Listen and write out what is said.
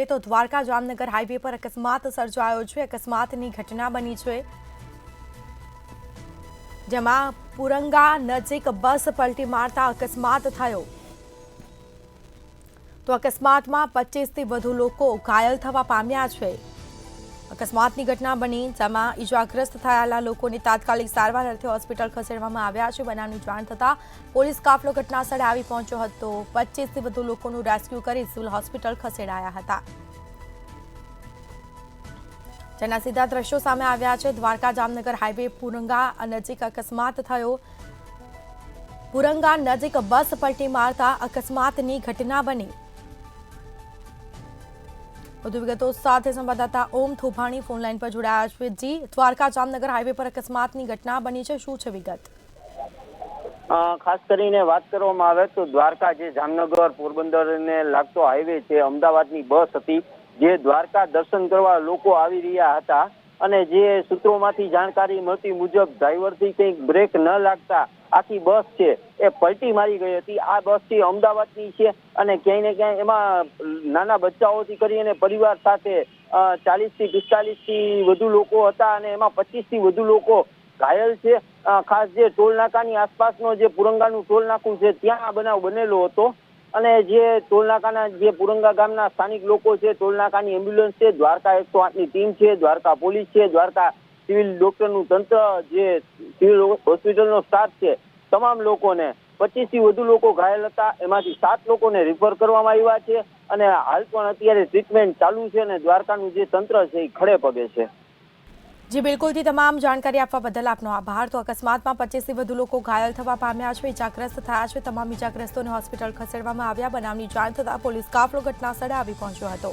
કરીએ તો દ્વારકા જામનગર હાઈવે પર અકસ્માત સર્જાયો છે। અકસ્માતની ઘટના બની છે, જેમાં પુરંગા નજીક બસ પલટી મારતા અકસ્માત થયો। તો અકસ્માતમાં 25થી વધુ લોકો ઘાયલ થવા પામ્યા છે। અકસ્માતની ઘટના બની, જેમાં ઈજાગ્રસ્ત થયેલા લોકોને તાત્કાલિક સારવાર અર્થે હોસ્પિટલ ખસેડવામાં આવ્યા છે। બનાવની જાણ થતાં પોલીસ કાફલો ઘટનાસ્થળે આવી પહોંચ્યો હતો। 25થી વધુ લોકોનું રેસ્ક્યુ કરી સિવિલ હોસ્પિટલ ખસેડાયા હતા, જેના સીધા દ્રશ્યો સામે આવ્યા છે। દ્વારકા જામનગર હાઈવે પુરંગા નજીક અકસ્માત થયો। પુરંગા નજીક બસ પલટી મારતા અકસ્માતની ઘટના બની। વધુ વિગતો સાથે સંવાદદાતા ઓમ થોભાણી ફોનલાઈન પર જોડાયા છે। જી, દ્વારકા જામનગર હાઈવે પર અકસ્માતની ઘટના બની છે, શું છે વિગત? ખાસ કરીને વાત કરવામાં આવે તો દ્વારકા જે જામનગર પોરબંદરને લાગતો હાઈવે છે, અમદાવાદની બસ હતી જે દ્વારકા દર્શન કરવા લોકો આવી રહ્યા હતા, અને જે સૂત્રોમાંથી જાણકારી મળતી મુજબ ડ્રાઈવરથી કંઈક બ્રેક ન લાગતા આખી બસ છે એ પલટી મારી ગઈ હતી। આ બસ છે અમદાવાદની છે, અને ક્યાંય ને ક્યાંય એમાં નાના બચ્ચાઓથી કરીને પરિવાર સાથે 40થી 45થી વધુ લોકો હતા, અને એમાં 25થી વધુ લોકો ઘાયલ છે। ખાસ જે ટોલ નાકાની આસપાસનો જે પુરંગાનું ટોલ નાકું છે ત્યાં આ બનાવ બનેલો હતો, અને જે ટોલ નાકાના જે પુરંગા ગામના સ્થાનિક લોકો છે, ટોલ નાકાની એમ્બ્યુલન્સ છે, દ્વારકા 108ની ટીમ છે, દ્વારકા પોલીસ છે, દ્વારકા સિવિલ ડોક્ટરનું તંત્ર, જે સિવિલ હોસ્પિટલનો સ્ટાફ છે, તમામ લોકોને 25થી વધુ લોકો ઘાયલ હતા। એમાંથી 7 લોકોને રિફર કરવામાં આવ્યા છે, અને હાલ પણ અત્યારે ટ્રીટમેન્ટ ચાલુ છે, અને દ્વારકાનું જે તંત્ર છે એ ખડે પગે છે। જી બિલકુલથી તમામ જાણકારી આપવા બદલ આપનો આભાર। તો અકસ્માતમાં 25થી વધુ લોકો ઘાયલ થવા પામ્યા છે, ઇજાગ્રસ્ત થયા છે। તમામ ઇજાગ્રસ્તોને હોસ્પિટલ ખસેડવામાં આવ્યા। બનાવની જાણ થતાં પોલીસ કાફલો ઘટનાસ્થળે આવી પહોંચ્યો હતો।